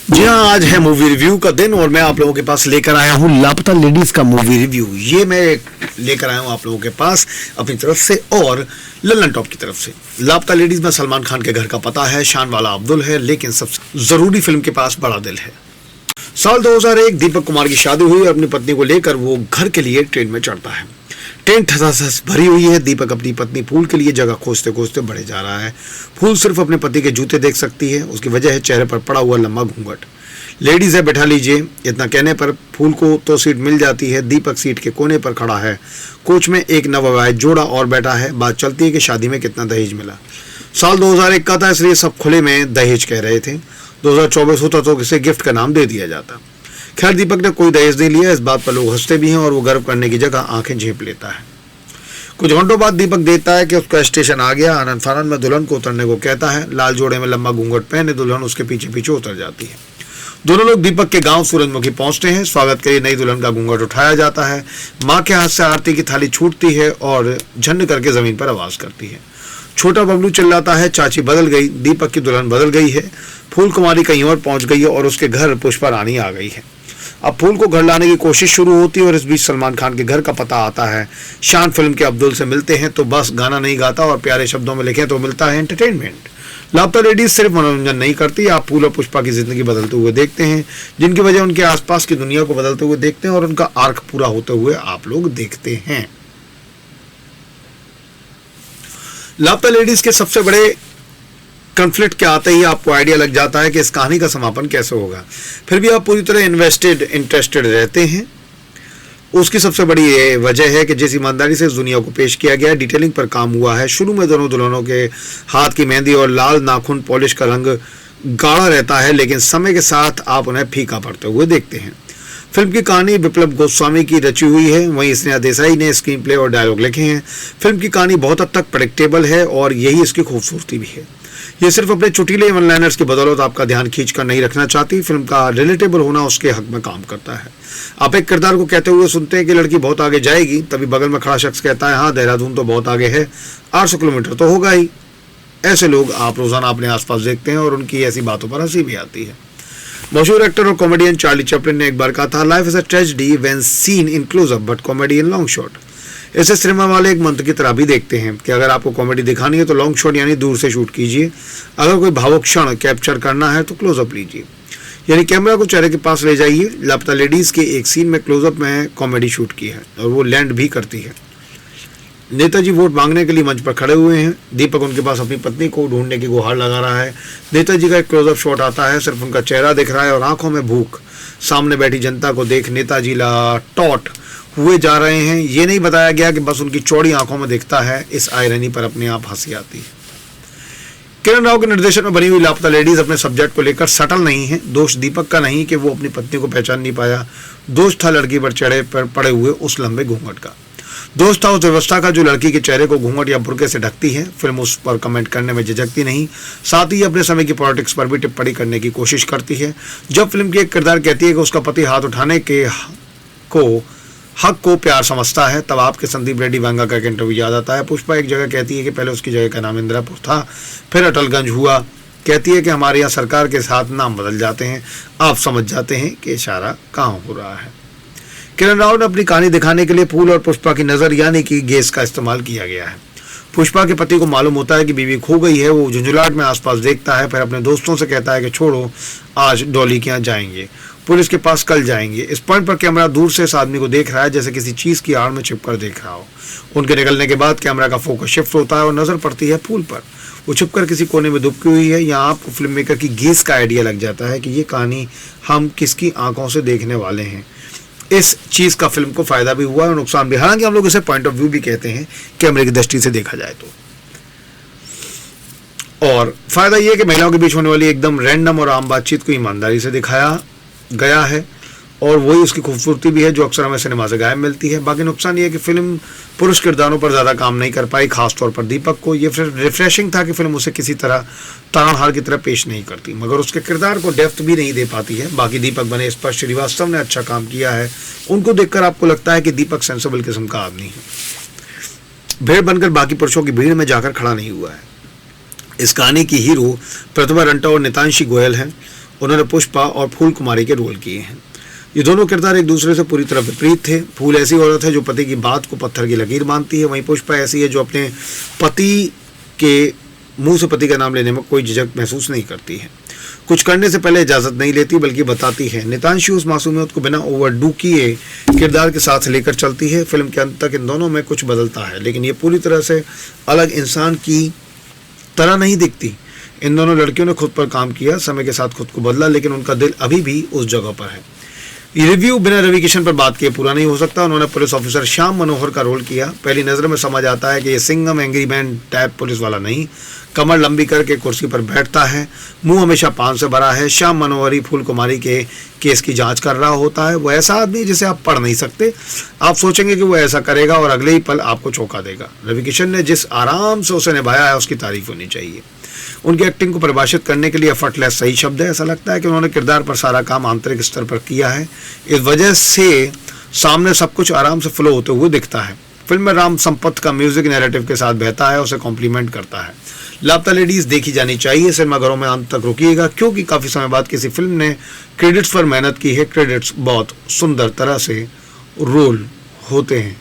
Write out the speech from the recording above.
जी हाँ, आज है मूवी रिव्यू का दिन और मैं आप लोगों के पास लेकर आया हूँ लापता लेडीज का मूवी रिव्यू। ये मैं लेकर आया हूँ आप लोगों के पास अपनी तरफ से और लल्लन टॉप की तरफ से। लापता लेडीज में सलमान खान के घर का पता है, शान वाला अब्दुल है, लेकिन सबसे जरूरी फिल्म के पास बड़ा दिल है। साल 2001 दीपक कुमार की शादी हुई और अपनी पत्नी को लेकर वो घर के लिए ट्रेन में चढ़ता है। ट्रेन ठसाठस भरी हुई है। दीपक अपनी पत्नी फूल के लिए जगह खोजते खोजते बढ़े जा रहा है। फूल सिर्फ अपने पति के जूते देख सकती है। उसकी वजह है चेहरे पर पड़ा हुआ लंबा घूंघट। लेडीज है, बैठा लीजिए। इतना कहने पर फूल को तो सीट मिल जाती है। दीपक सीट के कोने पर खड़ा है। कोच में एक नवविवाहित जोड़ा और बैठा है। बात चलती है कि शादी में कितना दहेज मिला। साल 2001 का था, इसलिए सब खुले में दहेज कह रहे थे। 2024 होता तो इसे गिफ्ट का नाम दे दिया जाता। खैर, दीपक ने कोई दहेज नहीं लिया। इस बात पर लोग हंसते भी हैं और वो गर्व करने की जगह आंखें झेप लेता है। कुछ घंटों बाद दीपक देखता है कि उसका स्टेशन आ गया। आनंद फानंद में दुल्हन को उतरने को कहता है। लाल जोड़े में लंबा घूंघट पहने दुल्हन उसके पीछे पीछे उतर जाती है। दोनों लोग दीपक के गांव सूरजमुखी पहुंचते हैं। स्वागत के लिए नई दुल्हन का घूंघट उठाया जाता है। मां के हाथ से आरती की थाली छूटती है और झन्न करके जमीन पर आवाज करती है। छोटा बबलू चिल्लाता है, चाची बदल गई। दीपक की दुल्हन बदल गई है। फूल कुमारी कहीं और पहुंच गई है और उसके घर पुष्पा रानी आ गई है। अब फूल को घर लाने की कोशिश शुरू होती है और इस बीच सलमान खान के घर का पता आता है। शान फिल्म के अब्दुल से मिलते हैं तो बस गाना नहीं गाता और प्यारे शब्दों में लिखे तो मिलता है एंटरटेनमेंट। लापता लेडीज सिर्फ मनोरंजन नहीं करती, आप फूल और पुष्पा की जिंदगी बदलते हुए देखते हैं, जिनकी वजह उनके आसपास की दुनिया को बदलते हुए देखते हैं और उनका आर्क पूरा होते हुए आप लोग देखते हैं। लापता लेडीज के सबसे बड़े कॉन्फ्लिक्ट के आते ही आपको आइडिया लग जाता है कि इस कहानी का समापन कैसे होगा। फिर भी आप पूरी तरह इंटरेस्टेड रहते हैं। उसकी सबसे बड़ी ये वजह है कि जिस ईमानदारी से इस दुनिया को पेश किया गया, डिटेलिंग पर काम हुआ है। शुरू में दोनों दुल्हनों के हाथ की मेहंदी और लाल नाखून पॉलिश का रंग गाढ़ा रहता है, लेकिन समय के साथ आप उन्हें फीका पड़ते हुए देखते हैं। फिल्म की कहानी विप्लव गोस्वामी की रची हुई है, वहीं स्नेहा देसाई ने स्क्रीन प्ले और डायलॉग लिखे हैं। फिल्म की कहानी बहुत हद तक प्रेडिक्टेबल है और यही इसकी खूबसूरती भी है। ये सिर्फ अपने चुटीले वन लाइनर्स की बदौलत आपका ध्यान खींचकर नहीं रखना चाहती। फिल्म का रिलेटेबल होना उसके हक में काम करता है। आप एक किरदार को कहते हुए सुनते हैं कि लड़की बहुत आगे जाएगी, तभी बगल में खड़ा शख्स कहता है, हाँ देहरादून तो बहुत आगे है, 800 किलोमीटर तो होगा ही। ऐसे लोग आप रोजाना अपने आसपास देखते हैं और उनकी ऐसी बातों पर हंसी भी आती है। मशहूर एक्टर और कॉमेडियन चार्ली चैपलिन ने एक बार कहा था, life is a tragedy when seen in close-up but comedy in long shot. इसे सिनेमा वाले एक मंत्र की तरह भी देखते हैं कि अगर आपको कॉमेडी दिखानी है तो लॉन्ग शॉट यानी दूर से शूट कीजिए, अगर कोई भावुक क्षण कैप्चर करना है तो क्लोजअप लीजिए, यानी कैमरा को चेहरे के पास ले जाइए। लापता लेडीज के एक सीन में क्लोजअप में कॉमेडी शूट की है और वो लैंड भी करती है। नेताजी वोट मांगने के लिए मंच पर खड़े हुए हैं। दीपक उनके पास अपनी पत्नी को ढूंढने की गुहार लगा रहा है। नेताजी का एक क्लोजअप शॉट आता है, सिर्फ उनका चेहरा दिख रहा है और आंखों में भूख। सामने बैठी जनता को देख नेताजी टॉट हुए जा रहे हैं। ये नहीं बताया गया कि बस उनकी चौड़ी आंखों में दिखता है। इस आयरनी पर अपने आप हंसी आती है। किरण राव के निर्देशन में बनी हुई लापता लेडीज अपने सब्जेक्ट को लेकर सटल नहीं है। दोष दीपक का नहीं कि वो अपनी पत्नी को पहचान नहीं पाया, दोष था लड़की पर चढ़े पर पड़े हुए उस लंबे घूंघट का। दोष था उस व्यवस्था का जो लड़की के चेहरे को घूंघट या बुर्के से ढकती है। फिल्म उस पर कमेंट करने में झिझकती नहीं, साथ ही अपने समय की पॉलिटिक्स पर भी टिप्पणी करने की कोशिश करती है। जब फिल्म की एक किरदार कहती है कि उसका पति हाथ उठाने के हक को प्यार समझता है, तब आपके संदीप रेड्डी वांगा का एक इंटरव्यू याद आता है। पुष्पा एक जगह कहती है कि पहले उसकी जगह का नाम इंदिरापुर था, फिर अटलगंज हुआ। कहती है कि हमारे यहाँ सरकार के साथ नाम बदल जाते हैं। आप समझ जाते हैं कि इशारा कहाँ हो रहा है। किरण राव ने अपनी कहानी दिखाने के लिए फूल और पुष्पा की नज़र यानी कि गेस का इस्तेमाल किया गया है। पुष्पा के पति को मालूम होता है कि बीवी खो गई है। वो झुंझुलाहट में आसपास देखता है, फिर अपने दोस्तों से कहता है कि छोड़ो, आज डॉली के यहाँ जाएंगे, पुलिस के पास कल जाएंगे। इस पॉइंट पर कैमरा दूर से इस आदमी को देख रहा है, जैसे किसी चीज की आड़ में छिपकर देख रहा हो। उनके निकलने के बाद कैमरा का फोकस शिफ्ट होता है और नजर पड़ती है फूल पर। वो छिपकर किसी कोने में दुबकी हुई है। यहाँ आपको फिल्म मेकर की गेस का आइडिया लग जाता है कि ये कहानी हम किसकी आंखों से देखने वाले हैं। इस चीज का फिल्म को फायदा भी हुआ और नुकसान भी, हालांकि हम लोग इसे पॉइंट ऑफ व्यू भी कहते हैं कैमरे की दृष्टि से देखा जाए तो। और फायदा यह है कि महिलाओं के बीच होने वाली एकदम रैंडम और आम बातचीत को ईमानदारी से दिखाया गया है और वही उसकी खूबसूरती भी है जो अक्सर हमें सिनेमा से गायब मिलती है। बाकी नुकसान ये है कि फिल्म पुरुष किरदारों पर ज़्यादा काम नहीं कर पाई, खासतौर पर दीपक को। ये रिफ्रेशिंग था कि फिल्म उसे किसी तरह तारणहार की तरह पेश नहीं करती, मगर उसके किरदार को डेप्थ भी नहीं दे पाती है। बाकी दीपक बने स्पर्श श्रीवास्तव ने अच्छा काम किया है। उनको देखकर आपको लगता है कि दीपक सेंसिबल किस्म का आदमी है। भेड़ बनकर बाकी पुरुषों की भीड़ में जाकर खड़ा नहीं हुआ है। इस कहानी की हीरो प्रतिभा रंटा और नितांशी गोयल हैं उन्होंने पुष्पा और फूल कुमारी के रोल किए हैं। ये दोनों किरदार एक दूसरे से पूरी तरह विपरीत थे। फूल ऐसी औरत है जो पति की बात को पत्थर की लकीर मानती है, वहीं पुष्पा ऐसी है जो अपने पति के मुंह से पति का नाम लेने में कोई झिझक महसूस नहीं करती है, कुछ करने से पहले इजाज़त नहीं लेती बल्कि बताती है। नितांशु उस मासूमियत को बिना ओवरडू किए किरदार के साथ लेकर चलती है। फिल्म के अंत तक इन दोनों में कुछ बदलता है, लेकिन ये पूरी तरह से अलग इंसान की तरह नहीं दिखती। इन दोनों लड़कियों ने खुद पर काम किया, समय के साथ खुद को बदला, लेकिन उनका दिल अभी भी उस जगह पर है। ये रिव्यू बिना रवि किशन पर बात किए पूरा नहीं हो सकता। उन्होंने पुलिस ऑफिसर श्याम मनोहर का रोल किया। पहली नज़र में समझ आता है कि ये Singham angry man type police वाला नहीं, कमर लंबी करके कुर्सी पर बैठता है, मुंह हमेशा पान से भरा है। श्याम मनोहर ही फूल कुमारी के केस की जांच कर रहा होता है। वो ऐसा आदमी जिसे आप पढ़ नहीं सकते, आप सोचेंगे कि वो ऐसा करेगा और अगले ही पल आपको चौंका देगा। रवि किशन ने जिस आराम से उसे निभाया है उसकी तारीफ होनी चाहिए। उनकी एक्टिंग को परिभाषित करने के लिए एफर्टलेस सही शब्द है। ऐसा लगता है कि उन्होंने किरदार पर सारा काम आंतरिक स्तर पर किया है, इस वजह से सामने सब कुछ आराम से फ्लो होते हुए दिखता है। फिल्म में राम संपत का म्यूजिक नैरेटिव के साथ बहता है, उसे कॉम्प्लीमेंट करता है। लापता लेडीज देखी जानी चाहिए। सिनेमाघरों में अंत तक रुकिएगा, क्योंकि काफ़ी समय बाद किसी फिल्म ने क्रेडिट्स पर मेहनत की है। क्रेडिट्स बहुत सुंदर तरह से रोल होते हैं।